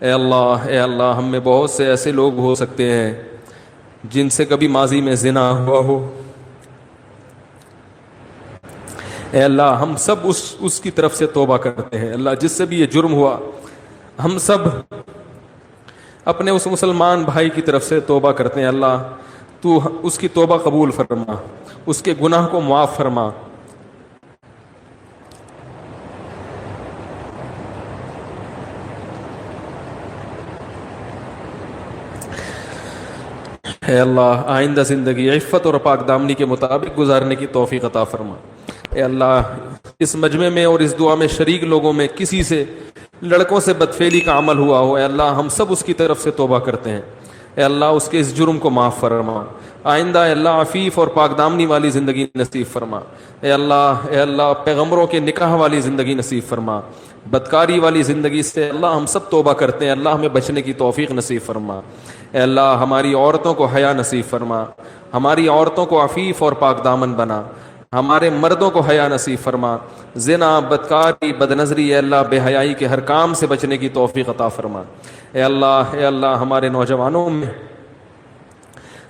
اے اللہ ہم میں بہت سے ایسے لوگ ہو سکتے ہیں جن سے کبھی ماضی میں زنا ہوا ہو. اے اللہ ہم سب اس کی طرف سے توبہ کرتے ہیں. اللہ جس سے بھی یہ جرم ہوا ہم سب اپنے اس مسلمان بھائی کی طرف سے توبہ کرتے ہیں. اللہ تو اس کی توبہ قبول فرما, اس کے گناہ کو معاف فرما. اے اللہ آئندہ زندگی عفت اور پاک دامنی کے مطابق گزارنے کی توفیق عطا فرما. اے اللہ اس مجمع میں اور اس دعا میں شریک لوگوں میں کسی سے لڑکوں سے بدفعلی کا عمل ہوا ہو, اے اللہ ہم سب اس کی طرف سے توبہ کرتے ہیں. اے اللہ اس کے اس جرم کو معاف فرما. آئندہ اے اللہ عفیف اور پاک دامنی والی زندگی نصیب فرما. اے اللہ پیغمبروں کے نکاح والی زندگی نصیب فرما. بدکاری والی زندگی سے اللہ ہم سب توبہ کرتے ہیں. اللہ ہمیں بچنے کی توفیق نصیب فرما. اے اللہ ہماری عورتوں کو حیا نصیب فرما. ہماری عورتوں کو عفیف اور پاک دامن بنا. ہمارے مردوں کو حیا نصیب فرما. زنا, بدکاری, بدنظری, اے اللہ بے حیائی کے ہر کام سے بچنے کی توفیق عطا فرما. اے اللہ ہمارے نوجوانوں میں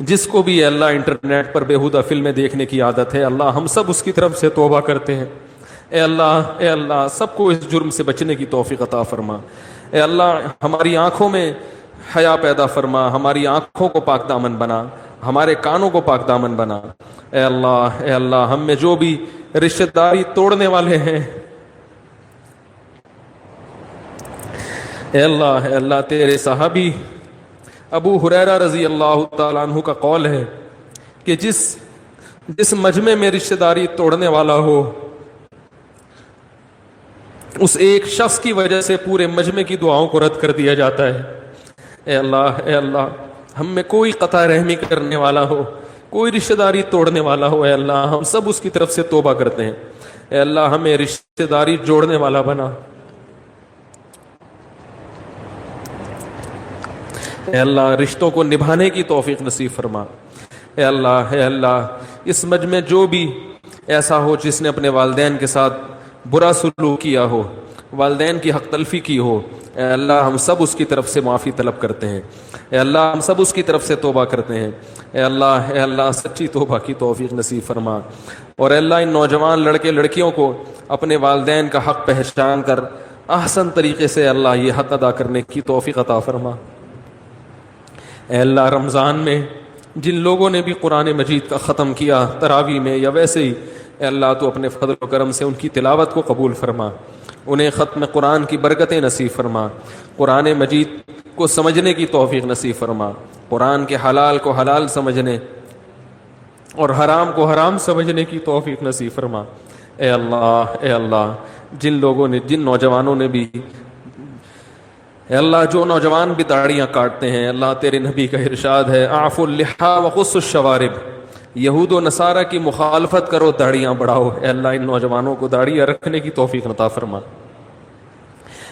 جس کو بھی اے اللہ انٹرنیٹ پر بیہودہ فلمیں دیکھنے کی عادت ہے, اللہ ہم سب اس کی طرف سے توبہ کرتے ہیں. اے اللہ سب کو اس جرم سے بچنے کی توفیق عطا فرما. اے اللہ ہماری آنکھوں میں حیا پیدا فرما. ہماری آنکھوں کو پاک دامن بنا. ہمارے کانوں کو پاک دامن بنا. اے اللہ ہم میں جو بھی رشتہ داری توڑنے والے ہیں, اے اللہ تیرے صحابی ابو ہریرہ رضی اللہ تعالیٰ عنہ کا قول ہے کہ جس مجمع میں رشتہ داری توڑنے والا ہو, اس ایک شخص کی وجہ سے پورے مجمع کی دعاؤں کو رد کر دیا جاتا ہے. اے اللہ ہم میں کوئی قطع رحمی کرنے والا ہو, کوئی رشتہ داری توڑنے والا ہو, اے اللہ ہم سب اس کی طرف سے توبہ کرتے ہیں. اے اللہ ہمیں رشتہ داری جوڑنے والا بنا. اے اللہ رشتوں کو نبھانے کی توفیق نصیب فرما. اے اللہ اس مجمع جو بھی ایسا ہو جس نے اپنے والدین کے ساتھ برا سلوک کیا ہو, والدین کی حق تلفی کی ہو, اے اللہ ہم سب اس کی طرف سے معافی طلب کرتے ہیں. اے اللہ ہم سب اس کی طرف سے توبہ کرتے ہیں. اے اللہ سچی توبہ کی توفیق نصیب فرما. اور اے اللہ ان نوجوان لڑکے لڑکیوں کو اپنے والدین کا حق پہچان کر احسن طریقے سے اللہ یہ حق ادا کرنے کی توفیق عطا فرما. اے اللہ رمضان میں جن لوگوں نے بھی قرآن مجید کا ختم کیا تراویح میں یا ویسے ہی, اے اللہ تو اپنے فضل و کرم سے ان کی تلاوت کو قبول فرما. انہیں ختم قرآن کی برکتیں نصیب فرما. قرآن مجید کو سمجھنے کی توفیق نصیب فرما. قرآن کے حلال کو حلال سمجھنے اور حرام کو حرام سمجھنے کی توفیق نصیب فرما. اے اللہ جن نوجوانوں نے بھی, اے اللہ جو نوجوان بھی داڑیاں کاٹتے ہیں, اللہ تیرے نبی کا ارشاد ہے اعفوا اللحا وقصوا الشوارب, یہود و نصارہ کی مخالفت کرو, داڑیاں بڑھاؤ. اے اللہ ان نوجوانوں کو داڑیاں رکھنے کی توفیق عطا فرما.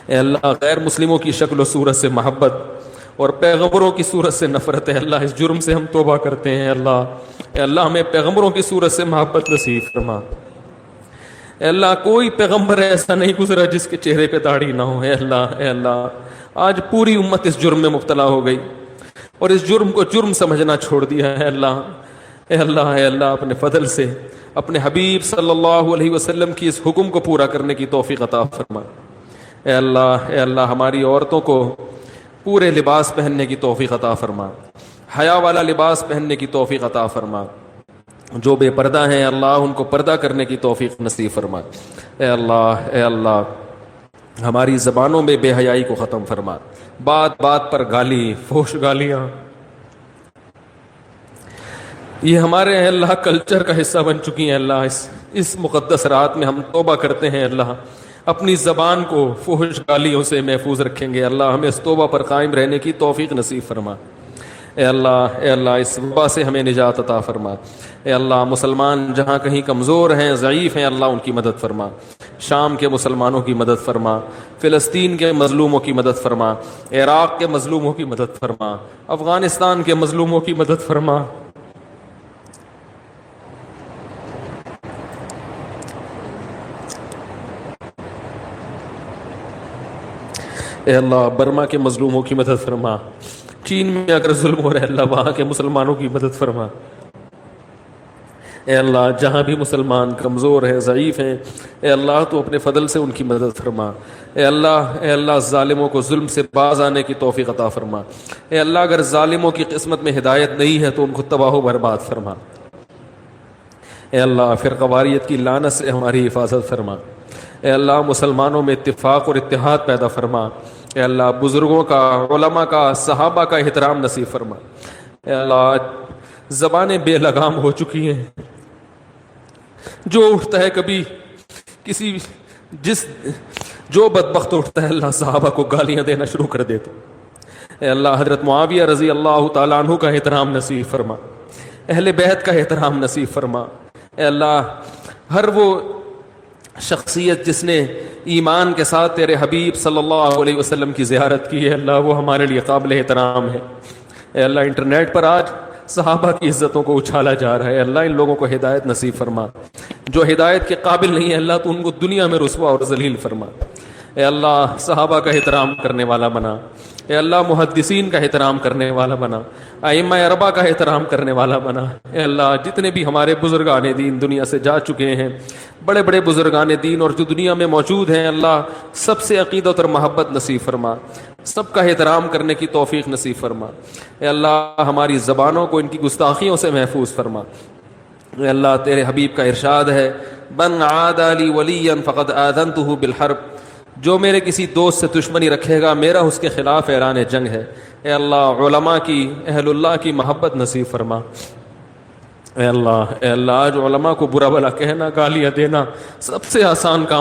اے اللہ غیر مسلموں کی شکل و صورت سے محبت اور پیغمبروں کی صورت سے نفرت ہے, اللہ اس جرم سے ہم توبہ کرتے ہیں. اے اللہ ہمیں پیغمبروں کی صورت سے محبت نصیب فرما. اے اللہ کوئی پیغمبر ایسا نہیں گزرا جس کے چہرے پہ داڑھی نہ ہو. اے اللہ آج پوری امت اس جرم میں مبتلا ہو گئی اور اس جرم کو جرم سمجھنا چھوڑ دیا ہے. اے اللہ اپنے فضل سے اپنے حبیب صلی اللہ علیہ وسلم کی اس حکم کو پورا کرنے کی توفیق عطا فرما. اے اللہ ہماری عورتوں کو پورے لباس پہننے کی توفیق عطا فرما, حیا والا لباس پہننے کی توفیق عطا فرما. جو بے پردہ ہیں اللہ ان کو پردہ کرنے کی توفیق نصیب فرما. اے اللہ ہماری زبانوں میں بے حیائی کو ختم فرما. بات بات پر گالی, فحش گالیاں, یہ ہمارے اے اللہ کلچر کا حصہ بن چکی ہیں. اللہ اس مقدس رات میں ہم توبہ کرتے ہیں. اللہ اپنی زبان کو فحش گالیوں سے محفوظ رکھیں گے. اللہ ہمیں اس توبہ پر قائم رہنے کی توفیق نصیب فرما. اے اللہ اس وبا سے ہمیں نجات عطا فرما. اے اللہ مسلمان جہاں کہیں کمزور ہیں, ضعیف ہیں, اللہ ان کی مدد فرما. شام کے مسلمانوں کی مدد فرما, فلسطین کے مظلوموں کی مدد فرما, عراق کے مظلوموں کی مدد فرما, افغانستان کے مظلوموں کی مدد فرما. اے اللہ برما کے مظلوموں کی مدد فرما، چین میں اگر ظلم ہو رہا ہے اللہ وہاں کے مسلمانوں کی مدد فرما۔ اے اللہ جہاں بھی مسلمان کمزور ہیں ضعیف ہیں اے اللہ تو اپنے فضل سے ان کی مدد فرما۔ اے اللہ ظالموں کو ظلم سے باز آنے کی توفیق عطا فرما۔ اے اللہ اگر ظالموں کی قسمت میں ہدایت نہیں ہے تو ان کو تباہ و برباد فرما۔ اے اللہ فرقہ واریت کی لعنت سے ہماری حفاظت فرما۔ اے اللہ مسلمانوں میں اتفاق اور اتحاد پیدا فرما۔ اے اللہ بزرگوں کا، علماء کا، صحابہ کا احترام نصیب فرما۔ اے اللہ زبانیں بے لگام ہو چکی ہیں، جو اٹھتا ہے کبھی جو بدبخت اٹھتا ہے اللہ صحابہ کو گالیاں دینا شروع کر دیتا۔ اے اللہ حضرت معاویہ رضی اللہ تعالیٰ عنہ کا احترام نصیب فرما، اہل بیت کا احترام نصیب فرما۔ اے اللہ ہر وہ شخصیت جس نے ایمان کے ساتھ تیرے حبیب صلی اللہ علیہ وسلم کی زیارت کی ہے اللہ وہ ہمارے لیے قابل احترام ہے۔ اے اللہ انٹرنیٹ پر آج صحابہ کی عزتوں کو اچھالا جا رہا ہے، اللہ ان لوگوں کو ہدایت نصیب فرما۔ جو ہدایت کے قابل نہیں ہے اللہ تو ان کو دنیا میں رسوا اور ذلیل فرما۔ اے اللہ صحابہ کا احترام کرنے والا بنا، اے اللہ محدثین کا احترام کرنے والا بنا، ائمہ اربعہ کا احترام کرنے والا بنا۔ اے اللہ جتنے بھی ہمارے بزرگان دین دنیا سے جا چکے ہیں، بڑے بڑے بزرگان دین اور جو دنیا میں موجود ہیں اللہ سب سے عقیدت اور محبت نصیب فرما، سب کا احترام کرنے کی توفیق نصیب فرما۔ اے اللہ ہماری زبانوں کو ان کی گستاخیوں سے محفوظ فرما۔ اے اللہ تیرے حبیب کا ارشاد ہے من عاد لی ولیا فقد آذنتہ بالحرب، جو میرے کسی دوست سے دشمنی رکھے گا میرا اس کے خلاف اعلان جنگ ہے۔ اے اللہ علماء کی، اہل اللہ کی محبت نصیب فرما۔ اے اللہ آج علماء کو برا بھلا کہنا، گالیاں دینا سب سے آسان کام